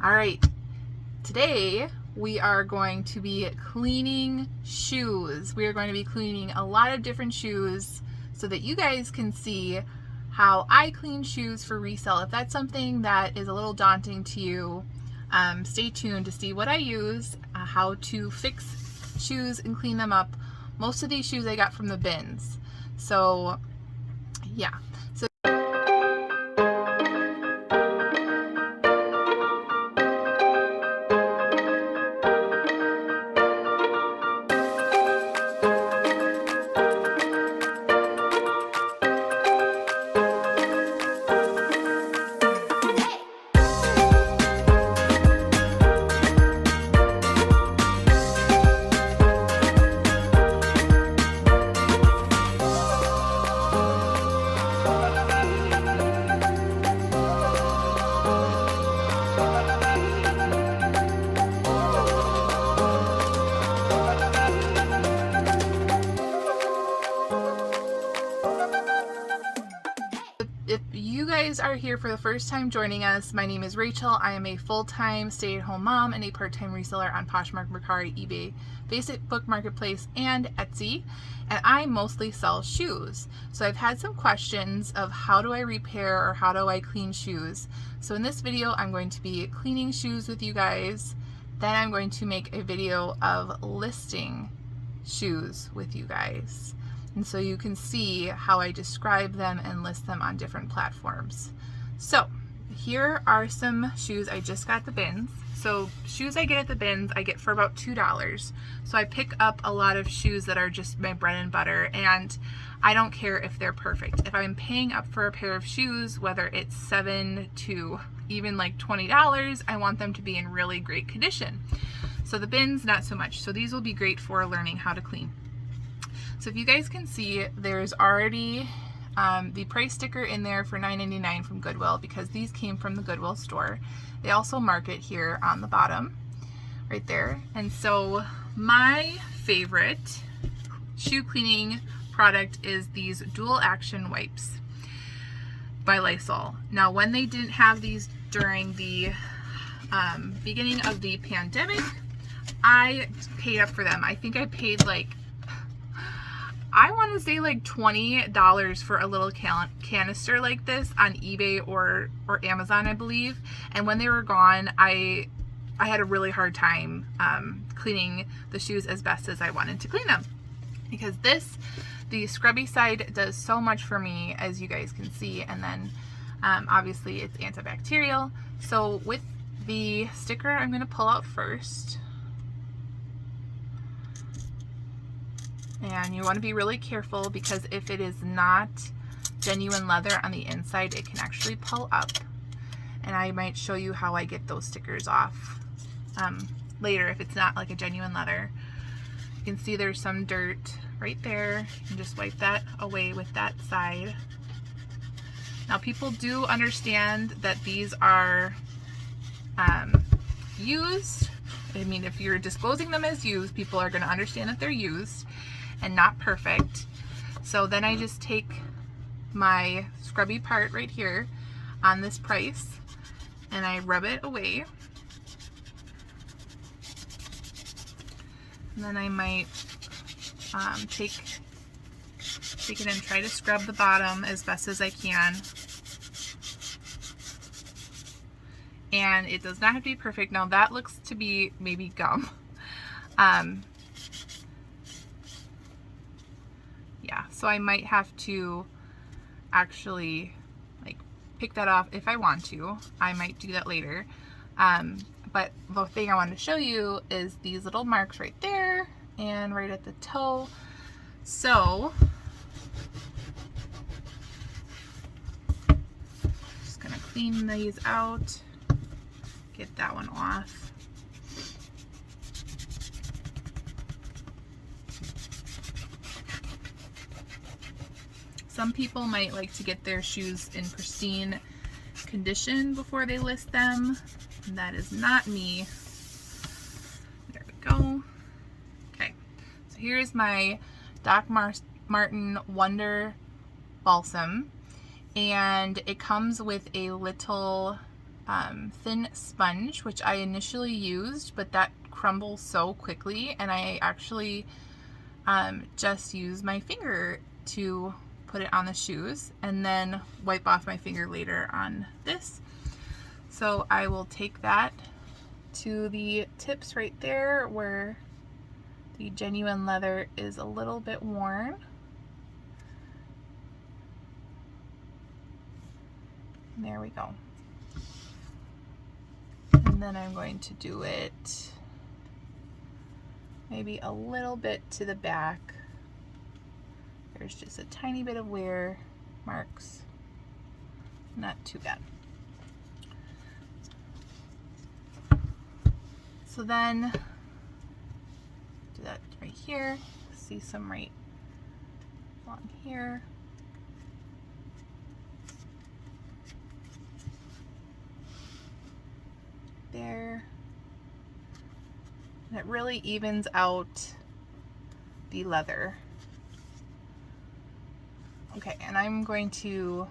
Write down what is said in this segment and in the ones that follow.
All right, today we are going to be cleaning shoes. We are going to be cleaning a lot of different shoes so that you guys can see how I clean shoes for resale. If that's something that is a little daunting to you, stay tuned to see what I use, how to fix shoes and clean them up. Most of these shoes I got from the bins. So yeah. If you guys are here for the first time joining us, my name is Rachel. I am a full-time stay-at-home mom and a part-time reseller on Poshmark, Mercari, eBay, Facebook Marketplace, and Etsy. And I mostly sell shoes. So I've had some questions of how do I repair or how do I clean shoes. So in this video, I'm going to be cleaning shoes with you guys. Then I'm going to make a video of listing shoes with you guys. And so you can see how I describe them and list them on different platforms. So here are some shoes I just got at the bins. So shoes I get at the bins, I get for about $2. So I pick up a lot of shoes that are just my bread and butter, and I don't care if they're perfect. If I'm paying up for a pair of shoes, whether it's $7 to even like $20, I want them to be in really great condition. So the bins, not so much. So these will be great for learning how to clean. So if you guys can see, there's already the price sticker in there for $9.99 from Goodwill, because these came from the Goodwill store. They also mark it here on the bottom, right there. And so my favorite shoe cleaning product is these dual action wipes by Resale. Now, when they didn't have these during the beginning of the pandemic, I paid up for them. I think I paid like, I want to say like $20 for a little canister like this on eBay or Amazon, I believe. And when they were gone, I had a really hard time cleaning the shoes as best as I wanted to clean them, because the scrubby side does so much for me, as you guys can see. And then obviously it's antibacterial. So with the sticker, I'm going to pull out first. And you want to be really careful, because if it is not genuine leather on the inside, it can actually pull up. And I might show you how I get those stickers off later if it's not like a genuine leather. You can see there's some dirt right there. You can just wipe that away with that side. Now, people do understand that these are used. I mean, if you're disclosing them as used, people are going to understand that they're used and not perfect. So then I just take my scrubby part right here on this price and I rub it away. And then I might take it and try to scrub the bottom as best as I can. And it does not have to be perfect. Now that looks to be maybe gum. Yeah, so I might have to actually like pick that off if I want to. I might do that later. But the thing I wanted to show you is these little marks right there and right at the toe. So just gonna clean these out, get that one off. Some people might like to get their shoes in pristine condition before they list them. And that is not me. There we go. Okay, so here's my Doc Martin Wonder Balsam, and it comes with a little thin sponge, which I initially used, but that crumbles so quickly, and I actually just use my finger to put it on the shoes and then wipe off my finger later on this. So I will take that to the tips right there where the genuine leather is a little bit worn. And there we go. And then I'm going to do it maybe a little bit to the back. There's just a tiny bit of wear marks. Not too bad. So then, do that right here. See some right along here. There. And it really evens out the leather. Okay, and I'm going to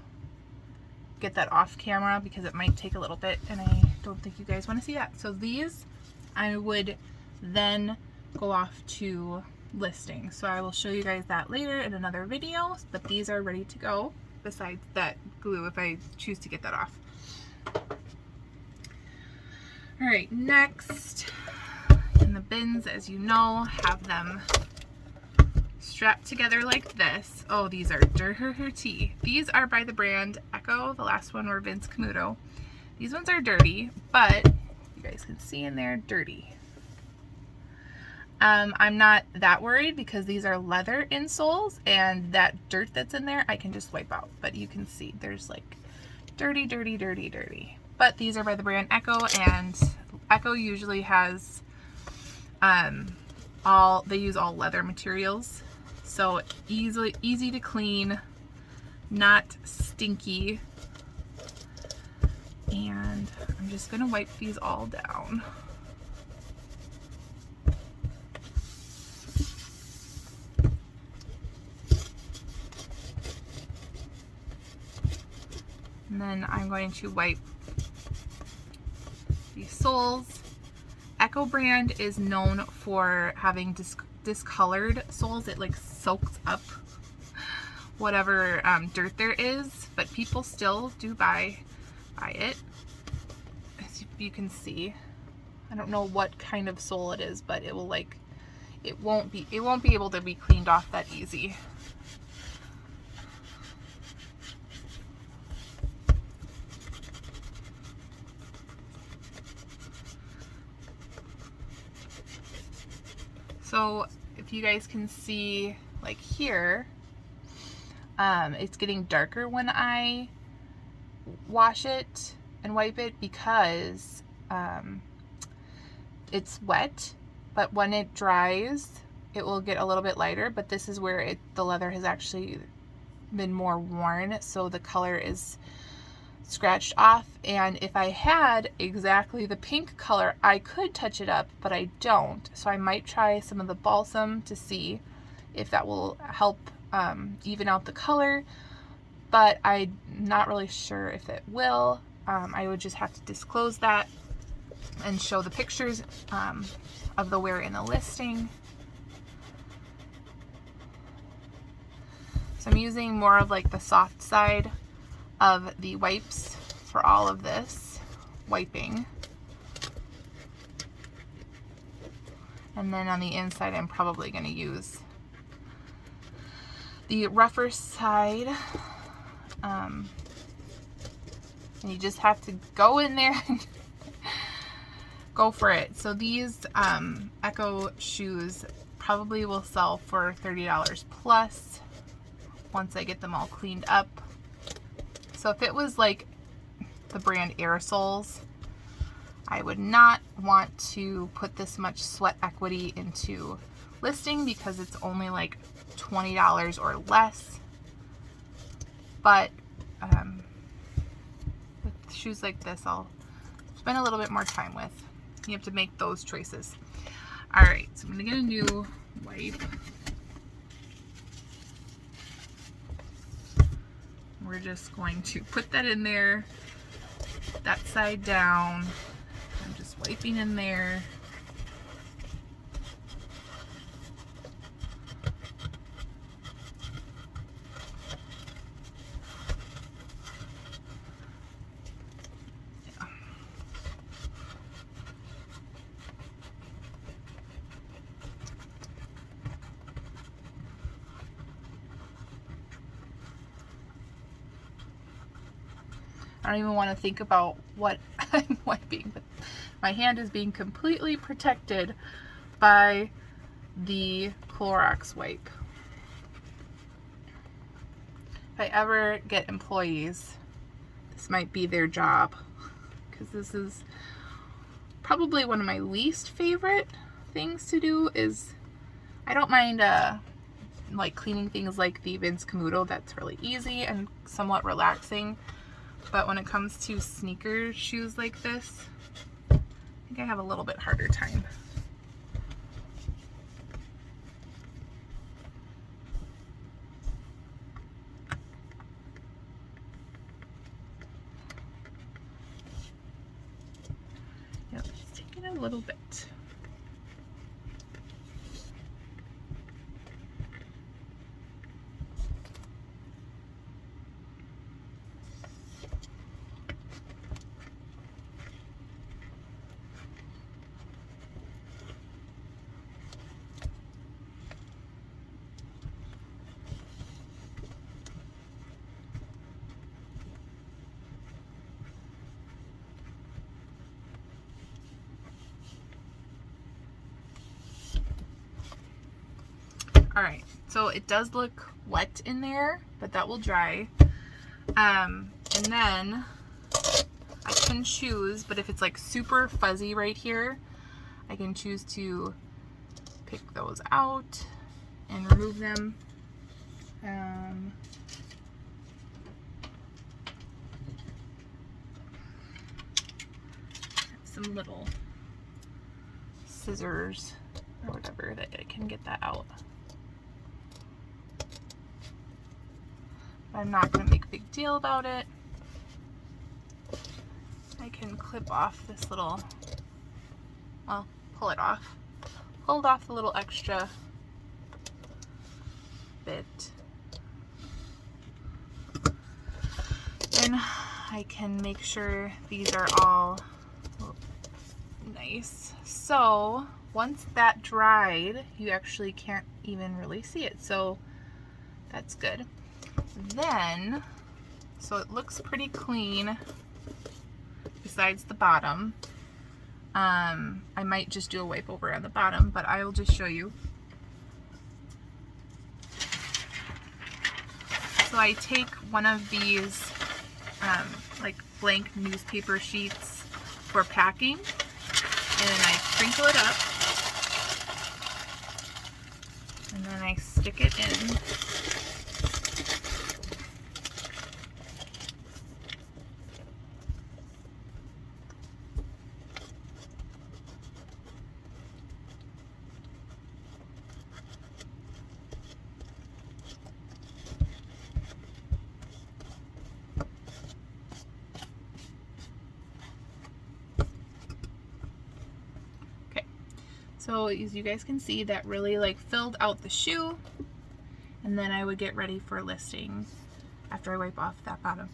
get that off camera because it might take a little bit and I don't think you guys want to see that. So these I would then go off to listing. So I will show you guys that later in another video, but these are ready to go besides that glue if I choose to get that off. All right, next in the bins, as you know, have them strapped together like this. Oh, these are dirty. These are by the brand Echo. The last one were Vince Camuto. These ones are dirty, but you guys can see in there, dirty. I'm not that worried because these are leather insoles and that dirt that's in there I can just wipe out. But you can see there's like dirty, dirty, dirty, dirty. But these are by the brand Echo, and Echo usually has they use all leather materials. So easy to clean, not stinky. And I'm just gonna wipe these all down. And then I'm going to wipe these soles. Echo brand is known for having discolored soles. It like soaks up whatever dirt there is, but people still do buy it. As you can see, I don't know what kind of sole it is, but it will like it won't be able to be cleaned off that easy. So if you guys can see, like here, it's getting darker when I wash it and wipe it because it's wet, but when it dries, it will get a little bit lighter, but this is where the leather has actually been more worn, so the color is scratched off. And if I had exactly the pink color, I could touch it up, but I don't. So I might try some of the balsam to see if that will help even out the color, but I'm not really sure if it will. I would just have to disclose that and show the pictures of the wear in the listing. So I'm using more of like the soft side of the wipes for all of this wiping. And then on the inside, I'm probably going to use the rougher side. And you just have to go in there and go for it. So these Echo shoes probably will sell for $30 plus once I get them all cleaned up. So if it was like the brand Aerosoles, I would not want to put this much sweat equity into listing because it's only like $20 or less. But with shoes like this, I'll spend a little bit more time with. You have to make those choices. All right, so I'm gonna get a new wipe. We're just going to put that in there that side down. I'm just wiping in there. I don't even want to think about what I'm wiping, but my hand is being completely protected by the Clorox wipe. If I ever get employees, this might be their job, because this is probably one of my least favorite things to do. Is I don't mind like cleaning things like the Vince Camuto. That's really easy and somewhat relaxing. But when it comes to sneaker shoes like this, I think I have a little bit harder time. Yep, it's taking a little bit. All right, so it does look wet in there, but that will dry. And then I can choose, but if it's like super fuzzy right here, I can choose to pick those out and remove them. Some little scissors or whatever that I can get that out. I'm not going to make a big deal about it. I can clip off this little, well, pull it off. Pulled off the little extra bit. And I can make sure these are all nice. So once that dried, you actually can't even really see it. So that's good. Then, so it looks pretty clean besides the bottom. I might just do a wipe over on the bottom, but I will just show you. So I take one of these like blank newspaper sheets for packing, and I sprinkle it up, and then I stick it in. So as you guys can see, that really like filled out the shoe, and then I would get ready for listing after I wipe off that bottom.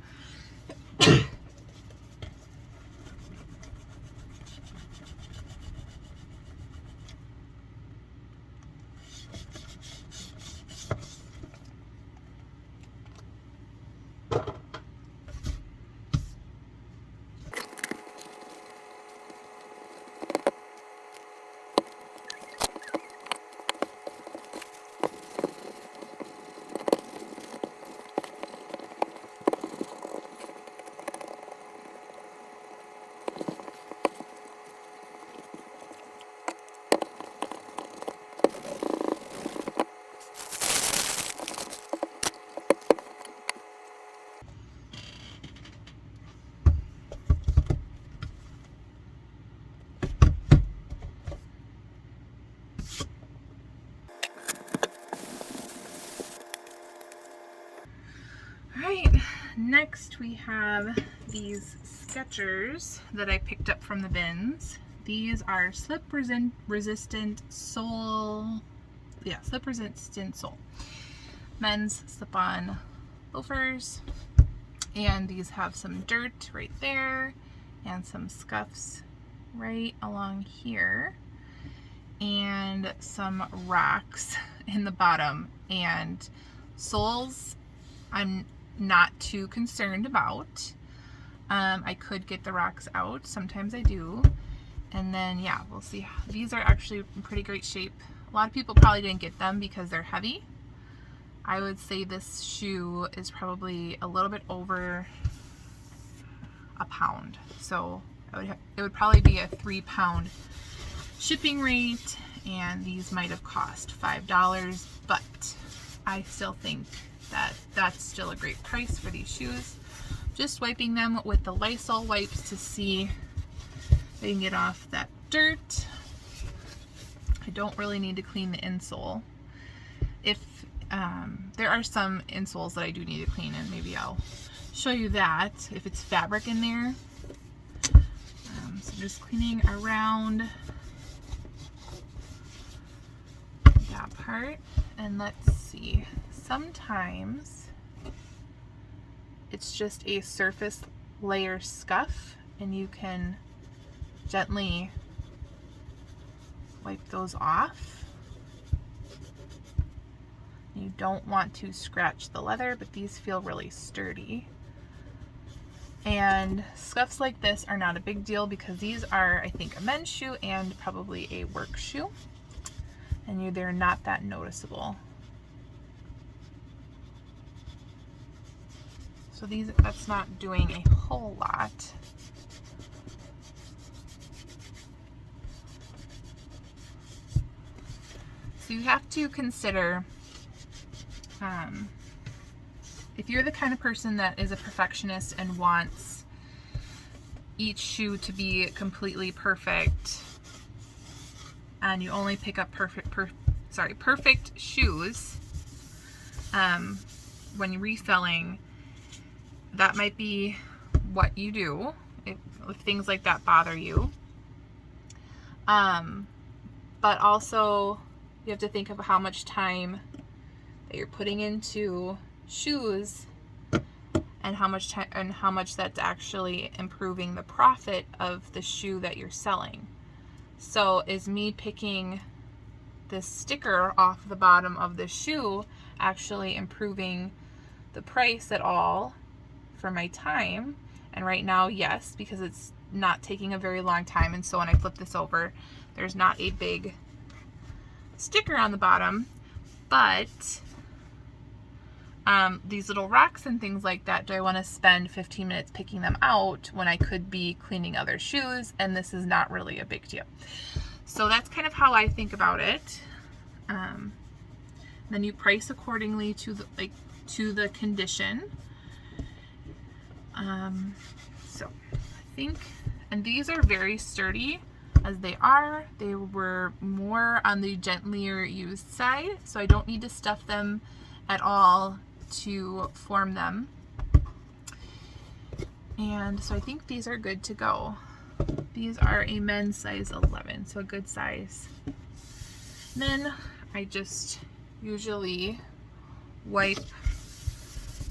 Next we have these Skechers that I picked up from the bins. These are slip resistant sole. Yeah, slip resistant sole. Men's slip-on loafers. And these have some dirt right there and some scuffs right along here and some rocks in the bottom. And soles I'm not too concerned about. I could get the rocks out. Sometimes I do. And then, yeah, we'll see. These are actually in pretty great shape. A lot of people probably didn't get them because they're heavy. I would say this shoe is probably a little bit over a pound. So it would probably be a 3-pound shipping rate, and these might have cost $5, but I still think that that's still a great price for these shoes. Just wiping them with the Lysol wipes to see if I can get off that dirt. I don't really need to clean the insole. If there are some insoles that I do need to clean, and maybe I'll show you that if it's fabric in there. So just cleaning around that part, and let's see. Sometimes it's just a surface layer scuff, and you can gently wipe those off. You don't want to scratch the leather, but these feel really sturdy. And scuffs like this are not a big deal because these are, I think, a men's shoe and probably a work shoe. And they're not that noticeable. So that's not doing a whole lot. So you have to consider, if you're the kind of person that is a perfectionist and wants each shoe to be completely perfect, and you only pick up perfect shoes when you're reselling, that might be what you do if things like that bother you. But also you have to think of how much time that you're putting into shoes and how much that's actually improving the profit of the shoe that you're selling. So is me picking this sticker off the bottom of the shoe actually improving the price at all for my time? And right now, yes, because it's not taking a very long time. And so when I flip this over, there's not a big sticker on the bottom, but these little rocks and things like that, do I want to spend 15 minutes picking them out when I could be cleaning other shoes? And this is not really a big deal. So that's kind of how I think about it. Then you price accordingly to the condition. So I think, and these are very sturdy as they are. They were more on the gentler used side, so I don't need to stuff them at all to form them. And so I think these are good to go. These are a men's size 11, so a good size. Then I just usually wipe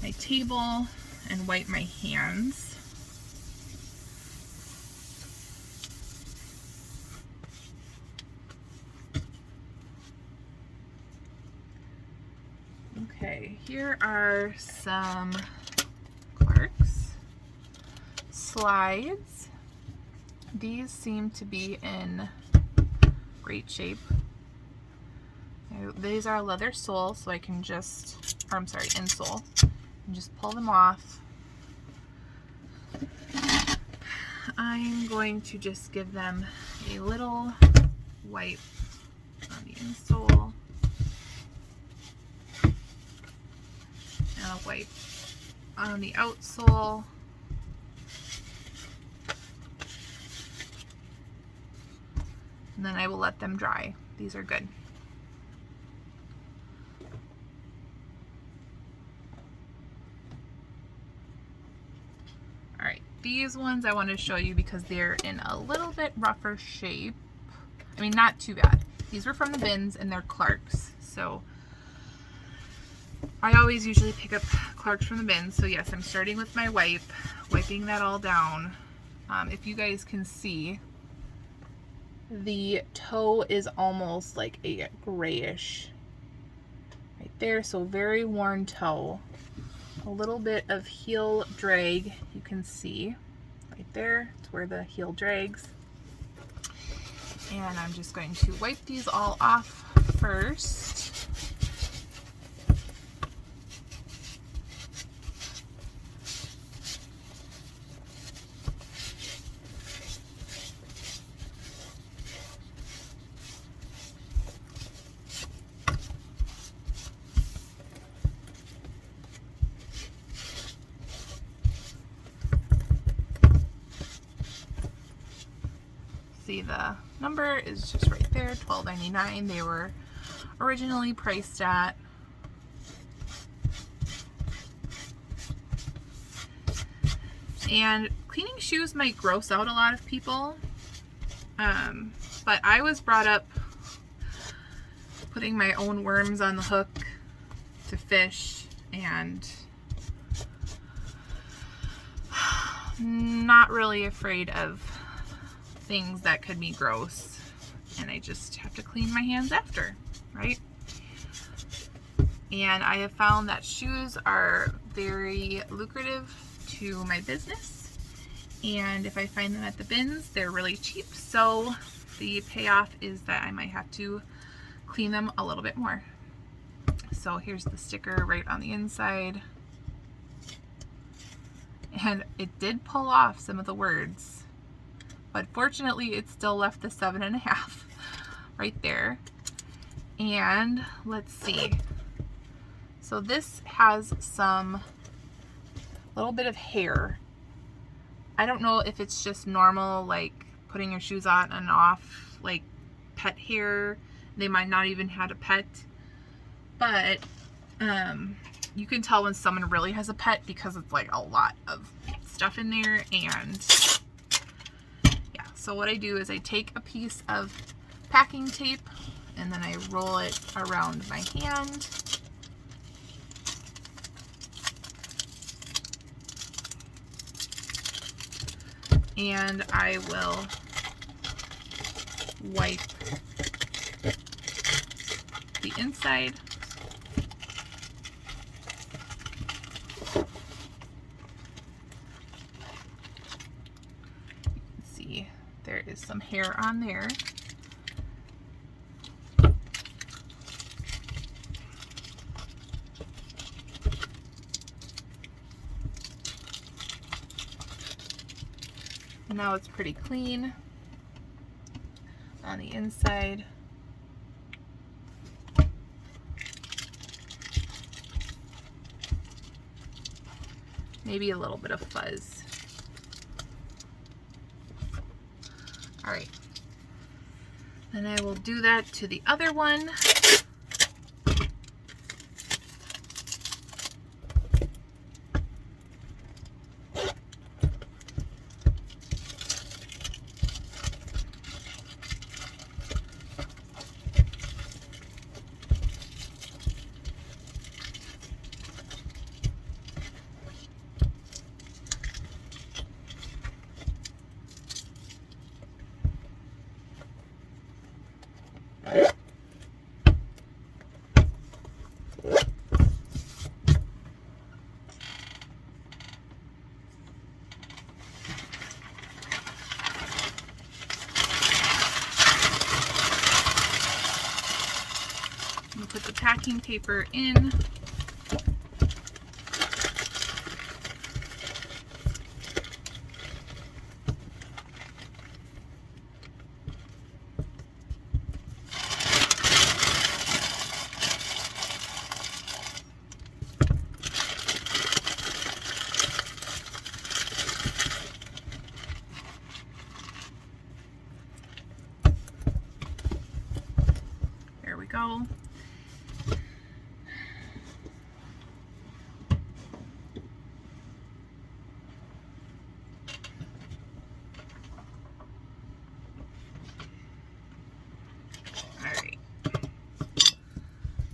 my table and wipe my hands. Okay, here are some Clarks slides. These seem to be in great shape. These are leather sole, so I can just, or I'm sorry, insole, and just pull them off. I'm going to just give them a little wipe on the insole and a wipe on the outsole. And then I will let them dry. These are good. these ones I want to show you because they're in a little bit rougher shape. I mean, not too bad. These were from the bins and they're Clark's. So I always usually pick up Clark's from the bins. So yes, I'm starting with my wiping that all down. If you guys can see, the toe is almost like a grayish right there. So very worn toe. A little bit of heel drag, you can see right there. It's where the heel drags. And I'm just going to wipe these all off first. See, the number is just right there, $12.99. They were originally priced at. And cleaning shoes might gross out a lot of people, but I was brought up putting my own worms on the hook to fish and not really afraid of things that could be gross, and I just have to clean my hands after, right? And I have found that shoes are very lucrative to my business, and if I find them at the bins, they're really cheap, so the payoff is that I might have to clean them a little bit more. So here's the sticker right on the inside, and it did pull off some of the words, but fortunately it still left the 7.5 right there. And let's see, so this has some little bit of hair. I don't know if it's just normal, like putting your shoes on and off, like pet hair. They might not even have a pet, but you can tell when someone really has a pet because it's like a lot of stuff in there. And so what I do is I take a piece of packing tape and then I roll it around my hand. And I will wipe the inside. See, there is some hair on there. Now it's pretty clean on the inside. Maybe a little bit of fuzz. All right, then I will do that to the other one. Put the packing paper in. There we go.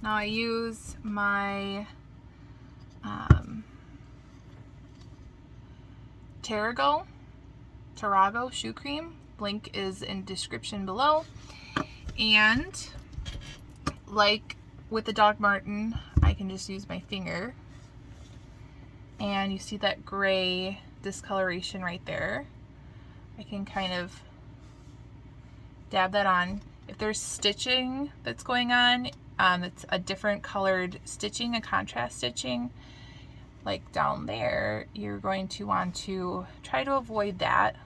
Now I use my Tarago shoe cream. Link is in description below. And like with the Doc Marten, I can just use my finger. And you see that gray discoloration right there. I can kind of dab that on. If there's stitching that's going on, it's a different colored stitching, a contrast stitching, like down there, you're going to want to try to avoid that.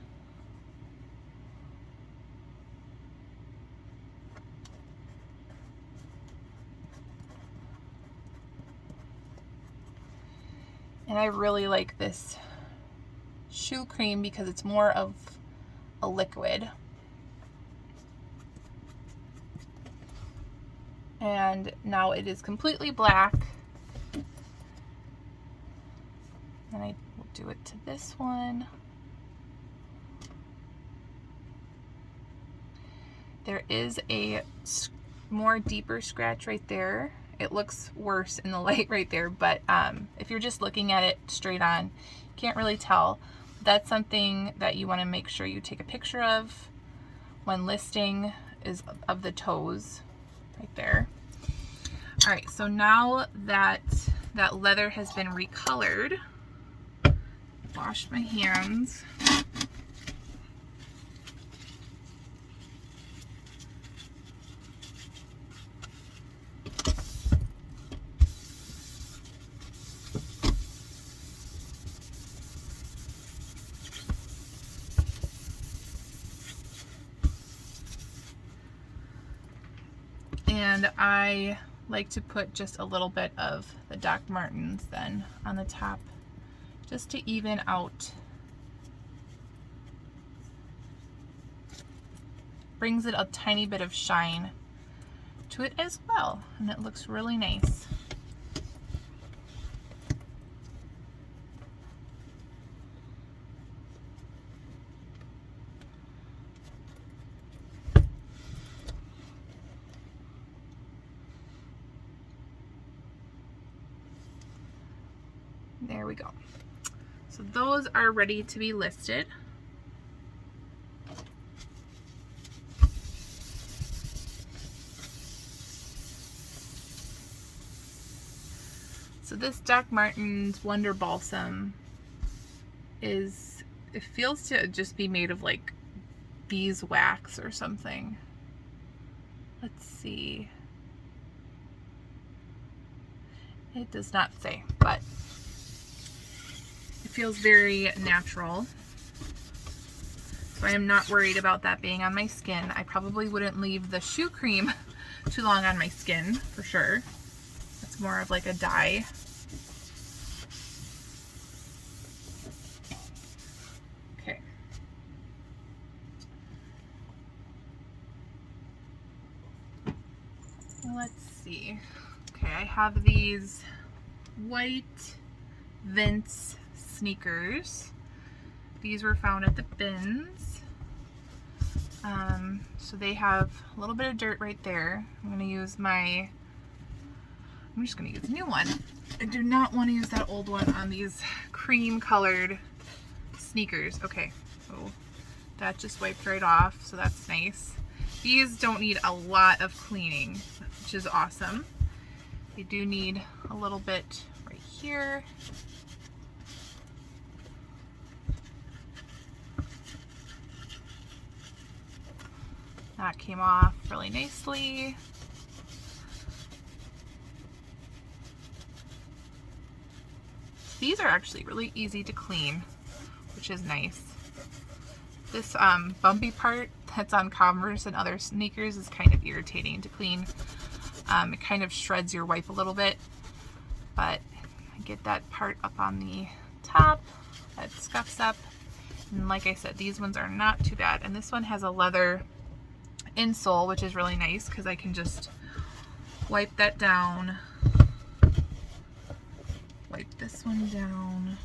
And I really like this shoe cream because it's more of a liquid. And now it is completely black. And I will do it to this one. There is a more deeper scratch right there. It looks worse in the light right there, but if you're just looking at it straight on, you can't really tell. That's something that you want to make sure you take a picture of when listing, is of the toes right there. All right, so now that that leather has been recolored, wash my hands. And I like to put just a little bit of the Doc Martens then on the top, just to even out. Brings it a tiny bit of shine to it as well, and it looks really nice. There we go. So those are ready to be listed. So this Doc Martens Wonder Balsam it feels to just be made of like beeswax or something. Let's see. It does not say, but it feels very natural. So I am not worried about that being on my skin. I probably wouldn't leave the shoe cream too long on my skin, for sure. It's more of like a dye. Okay. Let's see. Okay, I have these white Vince sneakers. These were found at the bins. So they have a little bit of dirt right there. I'm just gonna use a new one. I do not want to use that old one on these cream colored sneakers. Okay, so that just wiped right off, so that's nice. These don't need a lot of cleaning, which is awesome. They do need a little bit right here. That came off really nicely. These are actually really easy to clean, which is nice. This bumpy part that's on Converse and other sneakers is kind of irritating to clean. It kind of shreds your wipe a little bit, but I get that part up on the top that scuffs up. And like I said, these ones are not too bad. And this one has a leather insole, which is really nice because I can just wipe that down. Wipe this one down.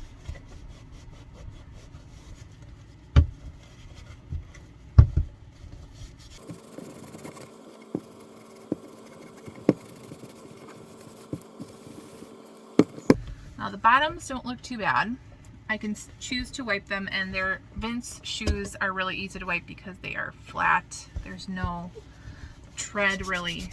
bottoms don't look too bad. I can choose to wipe them, and their Vince shoes are really easy to wipe because they are flat. There's no tread really.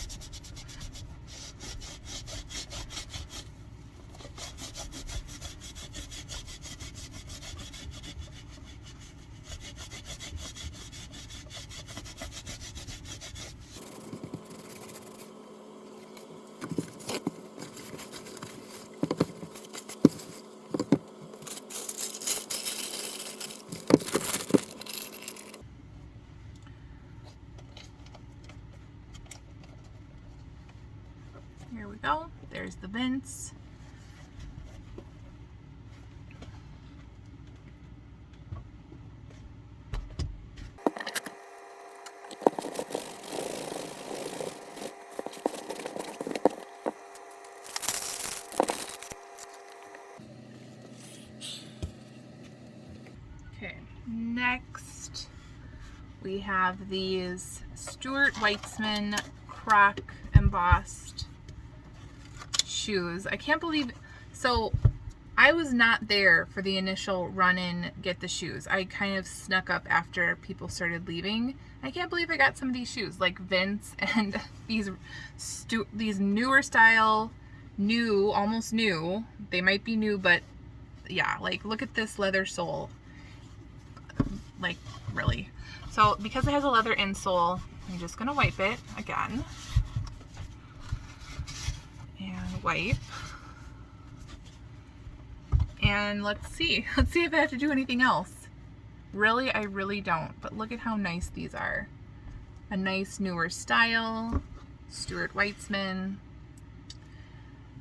Here we go. There's the Vince. Okay, next we have these Stuart Weitzman Croc embossed shoes. I can't believe, so I was not there for the initial run-in get the shoes. I kind of snuck up after people started leaving. I can't believe I got some of these shoes, like Vince and these newer style, new, almost new. They might be new, but yeah, like look at this leather sole. Like really. So because it has a leather insole, I'm just gonna wipe it again. And wipe. And let's see if I have to do anything else. Really, I really don't, but look at how nice these are. A nice newer style, Stuart Weitzman.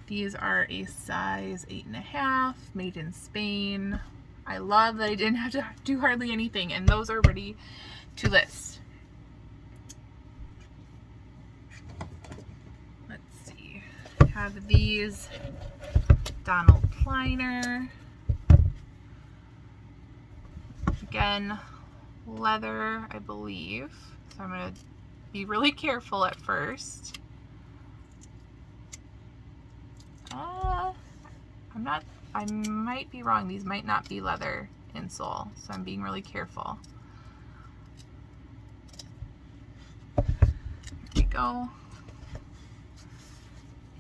These are a size 8.5, made in Spain. I love that I didn't have to do hardly anything, and those are ready to list. Have these Donald Pliner. Again, leather, I believe. So I'm going to be really careful at first. I might be wrong. These might not be leather insole, so I'm being really careful. There we go.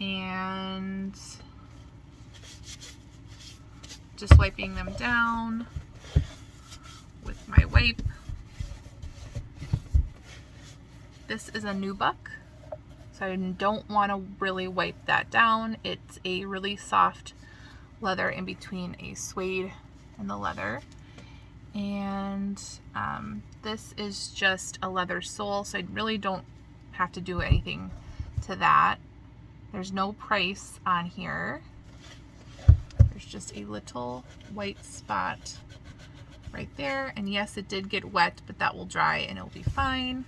And just wiping them down with my wipe. This is a nubuck, so I don't want to really wipe that down. It's a really soft leather in between a suede and the leather. And this is just a leather sole, so I really don't have to do anything to that. There's no price on here. There's just a little white spot right there. And yes, it did get wet, but that will dry and it'll be fine.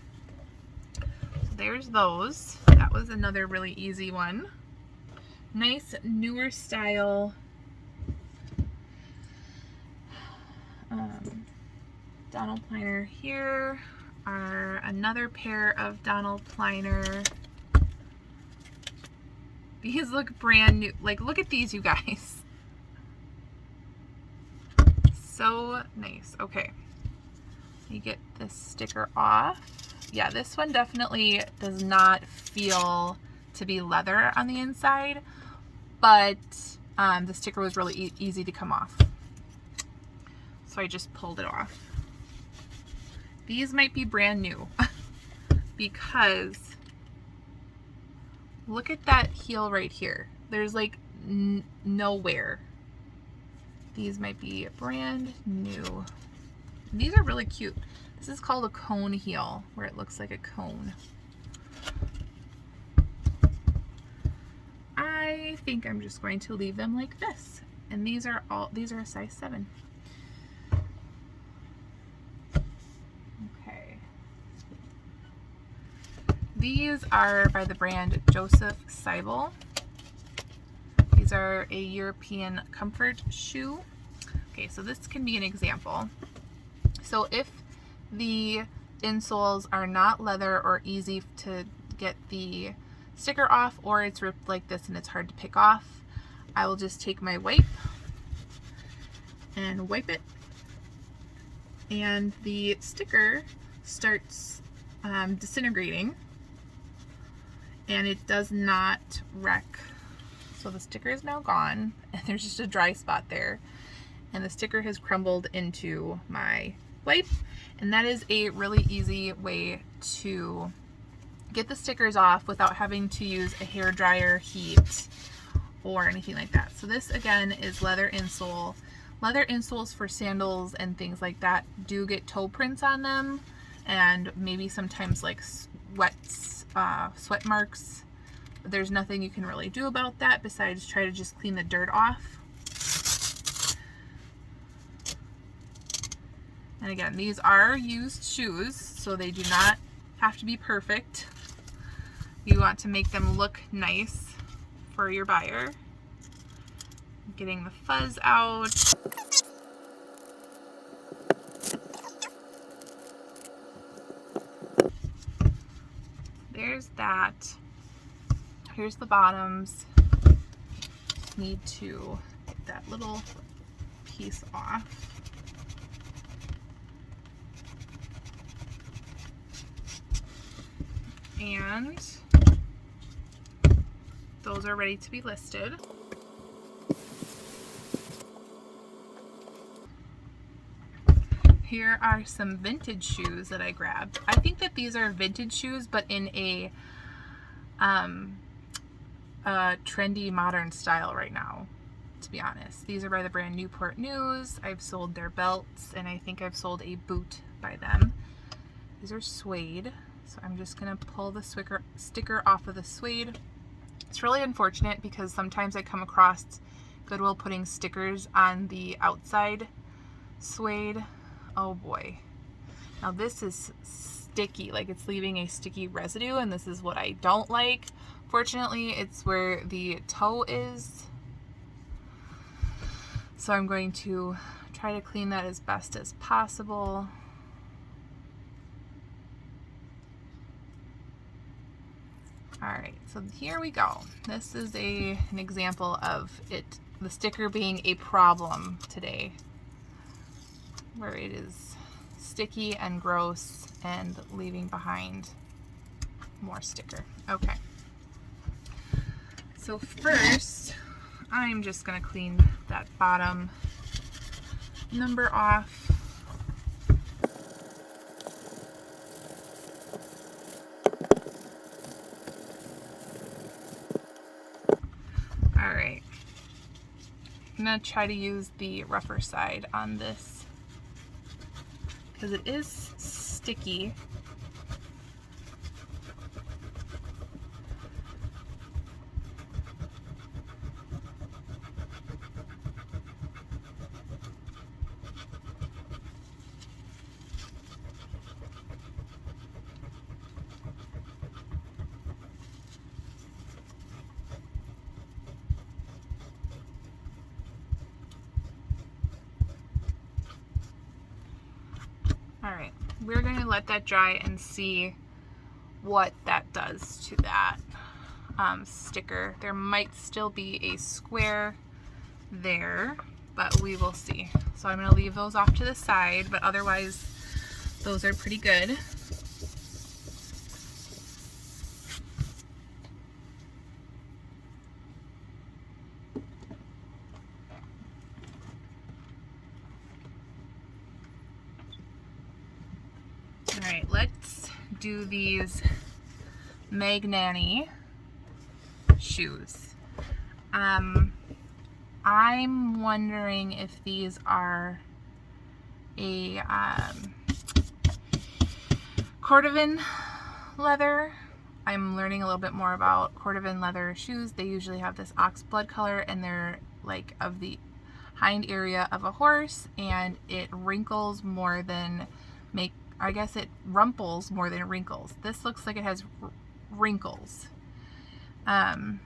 So there's those. That was another really easy one. Nice newer style Donald Pliner. Here are another pair of Donald Pliner. These look brand new. Like, look at these, you guys. So nice. Okay. You get this sticker off. Yeah, this one definitely does not feel to be leather on the inside, but the sticker was really easy to come off. So I just pulled it off. These might be brand new because look at that heel right here. There's like no wear. These might be brand new. These are really cute. This is called a cone heel, where it looks like a cone. I think I'm just going to leave them like this. And these are a size 7. Okay. These are by the brand Joseph Seibel. These are a European comfort shoe. Okay, so this can be an example. So if the insoles are not leather or easy to get the sticker off, or it's ripped like this and it's hard to pick off, I will just take my wipe and wipe it, and the sticker starts disintegrating, and it does not wreck. So the sticker is now gone, and there's just a dry spot there, and the sticker has crumbled into my wipe. And that is a really easy way to get the stickers off without having to use a hair dryer, heat, or anything like that. So this again is leather insole. Leather insoles for sandals and things like that do get toe prints on them, and maybe sometimes like sweat marks. But there's nothing you can really do about that besides try to just clean the dirt off. And again, these are used shoes, so they do not have to be perfect. You want to make them look nice for your buyer. Getting the fuzz out. There's that. Here's the bottoms. Just need to get that little piece off. And those are ready to be listed. Here are some vintage shoes that I grabbed. I think that these are vintage shoes, but in a trendy modern style right now, to be honest. These are by the brand Newport News. I've sold their belts, and I think I've sold a boot by them. These are suede. So I'm just gonna pull the sticker off of the suede. It's really unfortunate because sometimes I come across Goodwill putting stickers on the outside suede. Oh boy. Now this is sticky, like it's leaving a sticky residue, and this is what I don't like. Fortunately, it's where the toe is. So I'm going to try to clean that as best as possible. Alright, so here we go. This is an example of the sticker being a problem today, where it is sticky and gross and leaving behind more sticker. Okay. So first, I'm just going to clean that bottom number off. Alright, I'm going to try to use the rougher side on this because it is sticky. Alright, we're going to let that dry and see what that does to that sticker. There might still be a square there, but we will see. So I'm going to leave those off to the side, but otherwise those are pretty good. Alright, let's do these Magnani shoes. I'm wondering if these are a cordovan leather. I'm learning a little bit more about cordovan leather shoes. They usually have this oxblood color, and they're like of the hind area of a horse, and it wrinkles more than I guess it rumples more than it wrinkles. This looks like it has wrinkles. But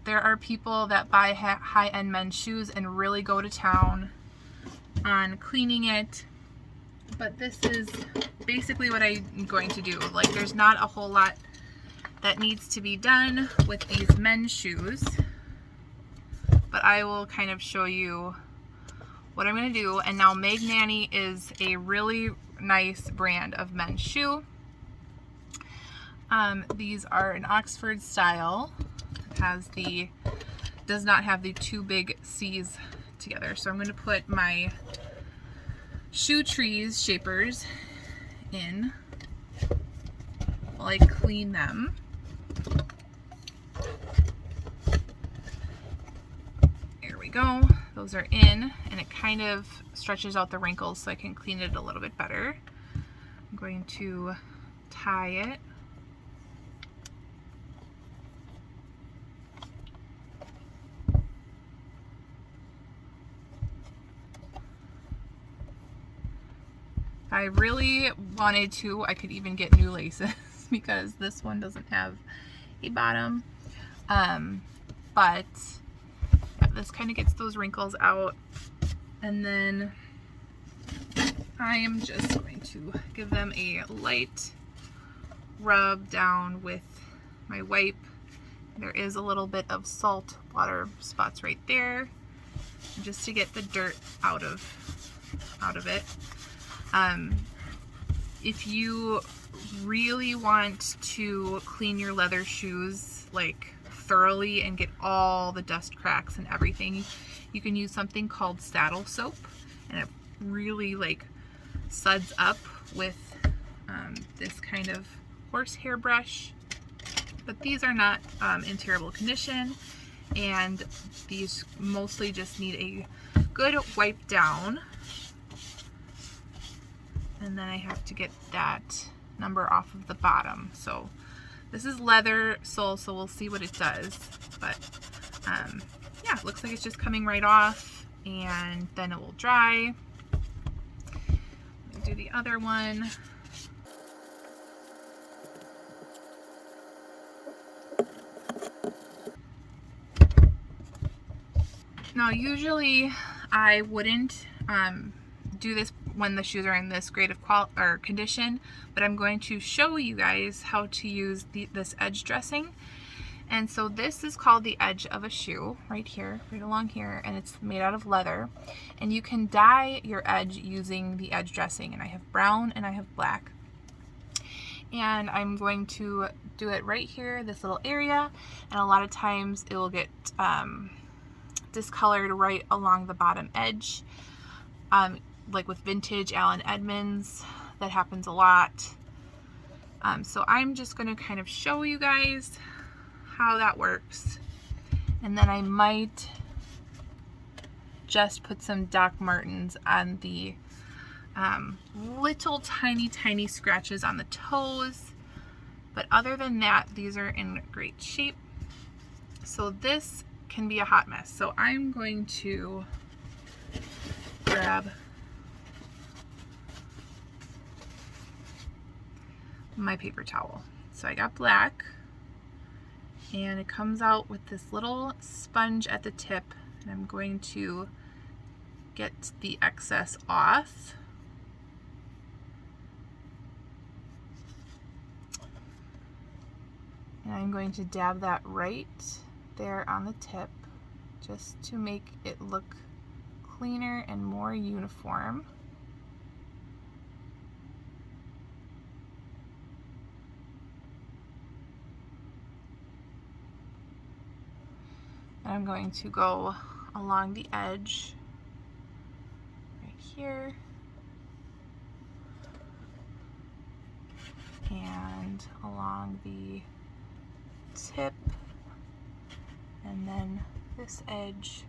there are people that buy high-end men's shoes and really go to town on cleaning it. But this is basically what I'm going to do. Like, there's not a whole lot that needs to be done with these men's shoes, but I will kind of show you what I'm going to do. And now Magnani is a really nice brand of men's shoe. These are an Oxford style. It does not have the two big C's together. So I'm going to put my shoe trees shapers in while I clean them. There we go. Those are in, and it kind of stretches out the wrinkles so I can clean it a little bit better. I'm going to tie it. If I really wanted to, I could even get new laces because this one doesn't have a bottom. But yeah, this kind of gets those wrinkles out. And then I am just going to give them a light rub down with my wipe. There is a little bit of salt water spots right there, just to get the dirt out of it. If you really want to clean your leather shoes like thoroughly and get all the dust, cracks, and everything, you can use something called saddle soap, and it really like suds up with this kind of horsehair brush. But these are not in terrible condition, and these mostly just need a good wipe down. And then I have to get that number off of the bottom. So this is leather sole, so we'll see what it does. But yeah, it looks like it's just coming right off, and then it will dry. Let me do the other one. Now usually I wouldn't do this when the shoes are in this grade of condition, but I'm going to show you guys how to use this edge dressing. And so this is called the edge of a shoe, right here, right along here, and it's made out of leather. And you can dye your edge using the edge dressing, and I have brown and I have black. And I'm going to do it right here, this little area, and a lot of times it will get discolored right along the bottom edge. Like with vintage Allen Edmonds, that happens a lot. So I'm just going to kind of show you guys how that works, and then I might just put some Doc Martens on the little tiny scratches on the toes, but other than that, these are in great shape. So this can be a hot mess, so I'm going to grab my paper towel. So I got black, and it comes out with this little sponge at the tip, and I'm going to get the excess off. And I'm going to dab that right there on the tip, just to make it look cleaner and more uniform. And I'm going to go along the edge right here and along the tip, and then this edge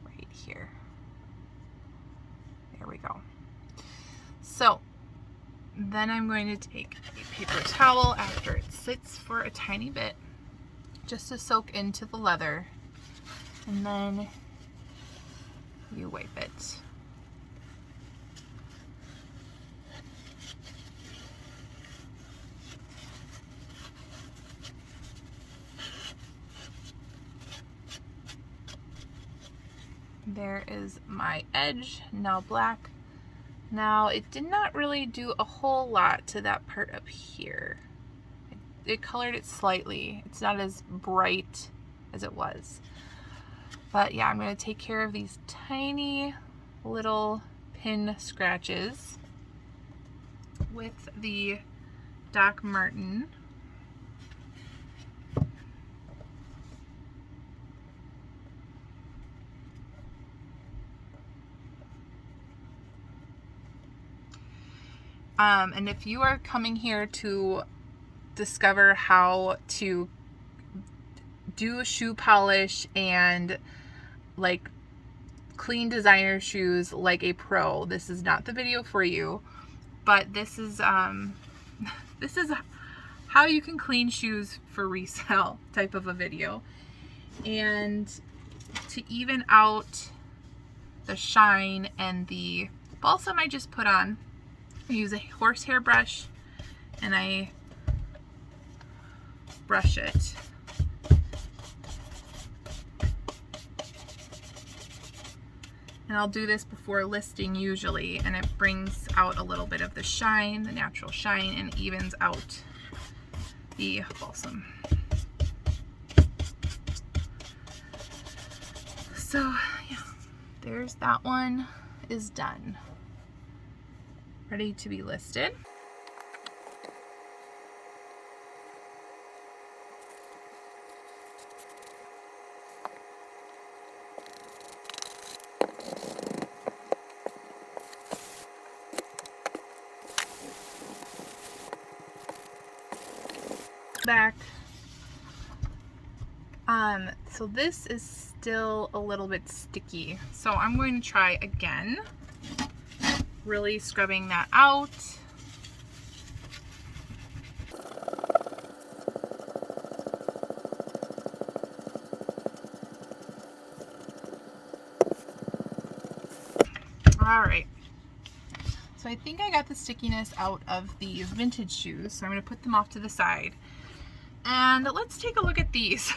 right here. There we go. So then I'm going to take a paper towel after it sits for a tiny bit, just to soak into the leather, and then you wipe it. There is my edge, now black. Now it did not really do a whole lot to that part up here. it colored it slightly. It's not as bright as it was. But yeah, I'm going to take care of these tiny little pin scratches with the Doc Marten. And if you are coming here to discover how to do shoe polish and like clean designer shoes like a pro, this is not the video for you. But this is this is how you can clean shoes for resale type of a video. And to even out the shine and the balsam I just put on, I use a horsehair brush and I brush it. And I'll do this before listing usually, and it brings out a little bit of the shine, the natural shine, and evens out the balsam. So yeah, there's that one is done. Ready to be listed. Back. So this is still a little bit sticky. So I'm going to try again. Really scrubbing that out. All right. So I think I got the stickiness out of the vintage shoes. So I'm going to put them off to the side. And let's take a look at these.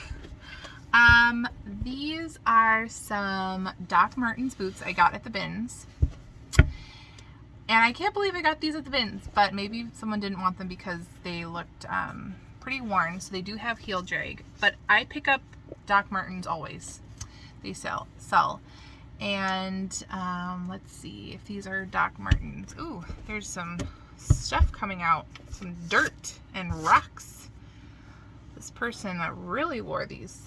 These are some Doc Martens boots I got at the bins. And I can't believe I got these at the bins, but maybe someone didn't want them because they looked pretty worn. So they do have heel drag, but I pick up Doc Martens always. They sell. And let's see if these are Doc Martens. Ooh, there's some stuff coming out, some dirt and rocks. This person really wore these.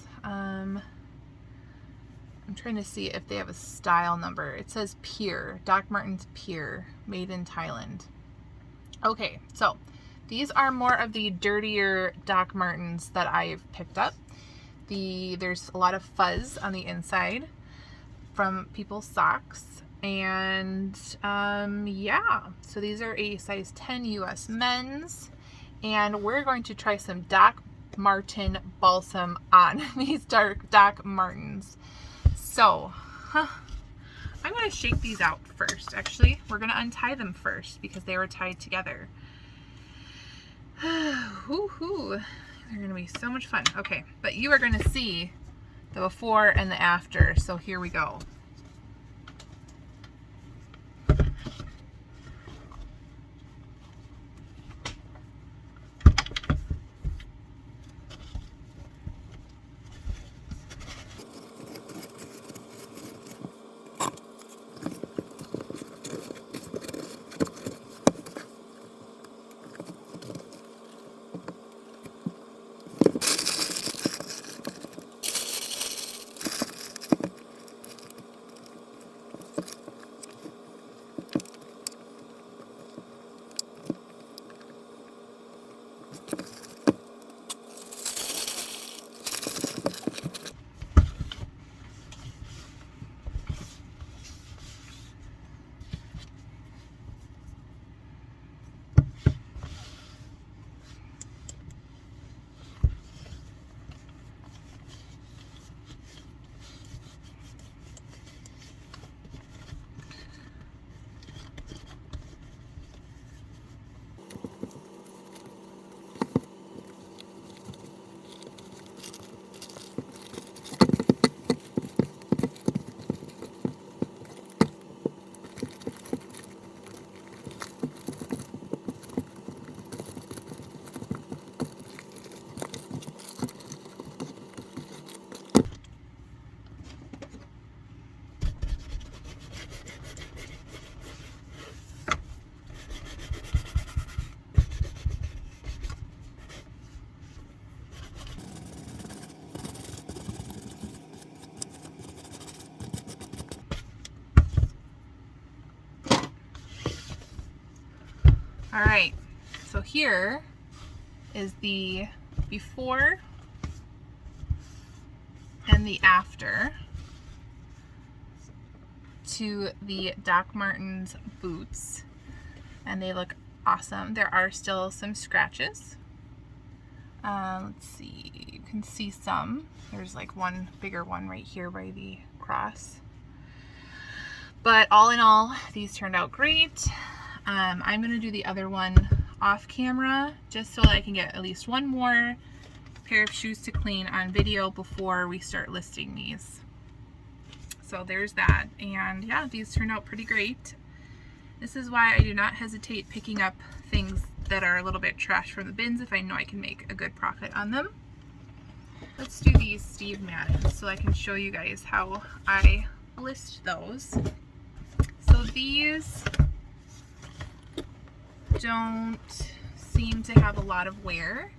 I'm trying to see if they have a style number. It says Pure, Doc Martens Pure, made in Thailand. Okay, so these are more of the dirtier Doc Martens that I've picked up. There's a lot of fuzz on the inside from people's socks. And yeah, so these are a size 10 US men's. And we're going to try some Doc Marten balsam on these Doc Martens. So, I'm going to shake these out first. Actually, we're going to untie them first because they were tied together. Woohoo! They're going to be so much fun. Okay, but you are going to see the before and the after. So here we go. All right, so here is the before and the after to the Doc Martens boots, and they look awesome. There are still some scratches. Let's see, you can see some. There's like one bigger one right here by the cross. But all in all, these turned out great. I'm gonna do the other one off camera just so that I can get at least one more pair of shoes to clean on video before we start listing these. So there's that, and yeah, these turned out pretty great. This is why I do not hesitate picking up things that are a little bit trash from the bins if I know I can make a good profit on them. Let's do these Steve Maddens so I can show you guys how I list those. So these don't seem to have a lot of wear.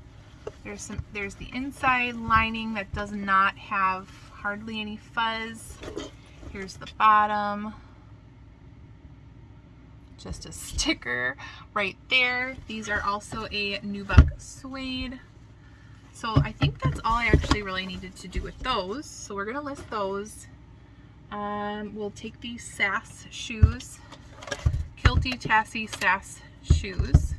There's the inside lining that does not have hardly any fuzz. Here's the bottom. Just a sticker right there. These are also a nubuck suede. So I think that's all I actually really needed to do with those. So we're gonna list those. We'll take these SAS shoes, Kilty Tassie SAS shoes.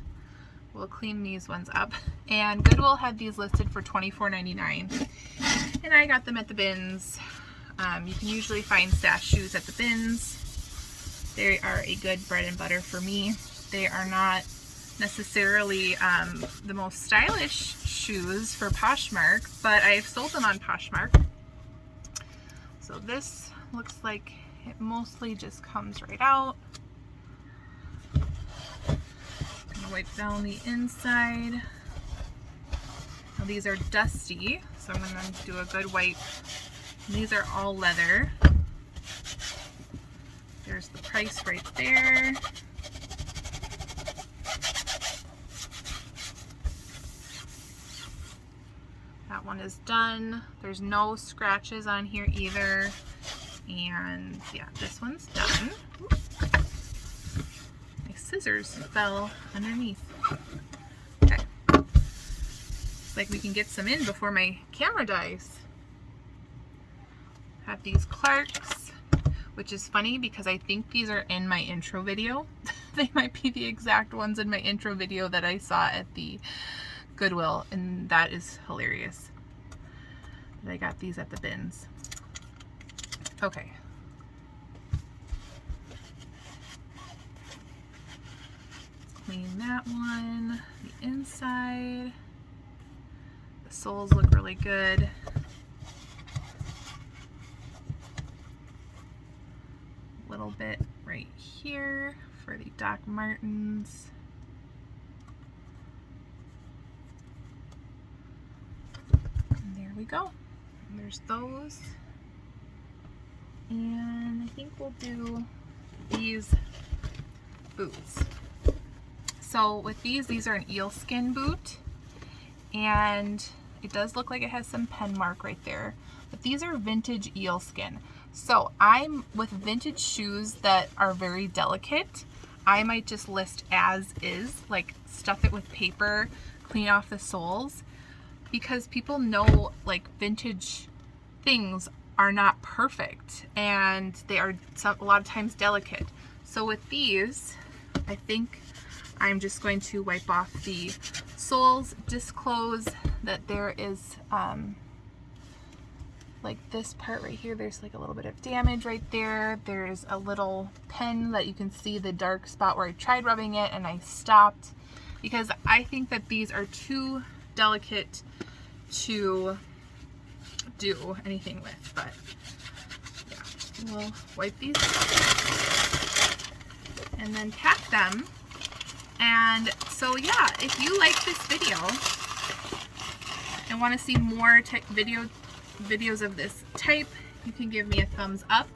We'll clean these ones up. And Goodwill had these listed for $24.99, and I got them at the bins. You can usually find SAS shoes at the bins. They are a good bread and butter for me. They are not necessarily the most stylish shoes for Poshmark, but I've sold them on Poshmark. So this looks like it mostly just comes right out. I'm gonna wipe down the inside. Now these are dusty, so I'm gonna do a good wipe. And these are all leather. There's the price right there. That one is done. There's no scratches on here either. And yeah, this one's done. My scissors fell underneath. Okay. Looks like we can get some in before my camera dies. Have these Clarks, which is funny because I think these are in my intro video. They might be the exact ones in my intro video that I saw at the Goodwill, and that is hilarious. I got these at the bins. Okay. Clean that one. The inside. The soles look really good. A little bit right here for the Doc Martens. And there we go. And there's those. And I think we'll do these boots. So with these are an eelskin boot, and it does look like it has some pen mark right there, but these are vintage eelskin. So I'm with vintage shoes that are very delicate, I might just list as is, like stuff it with paper, clean off the soles, because people know like vintage things are not perfect and they are a lot of times delicate. So with these, I think I'm just going to wipe off the soles, disclose that there is like this part right here, there's like a little bit of damage right there. There's a little pen that you can see the dark spot where I tried rubbing it and I stopped because I think that these are too delicate to do anything with. But yeah, we'll wipe these and then pack them. And so yeah, if you like this video and want to see more videos of this type, you can give me a thumbs up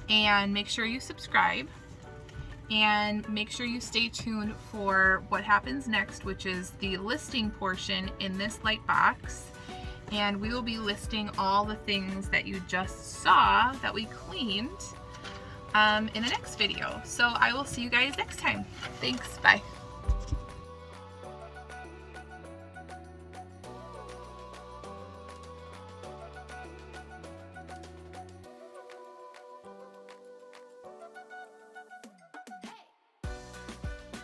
and make sure you subscribe and make sure you stay tuned for what happens next, which is the listing portion in this light box. And we will be listing all the things that you just saw that we cleaned in the next video. So I will see you guys next time. Thanks, bye.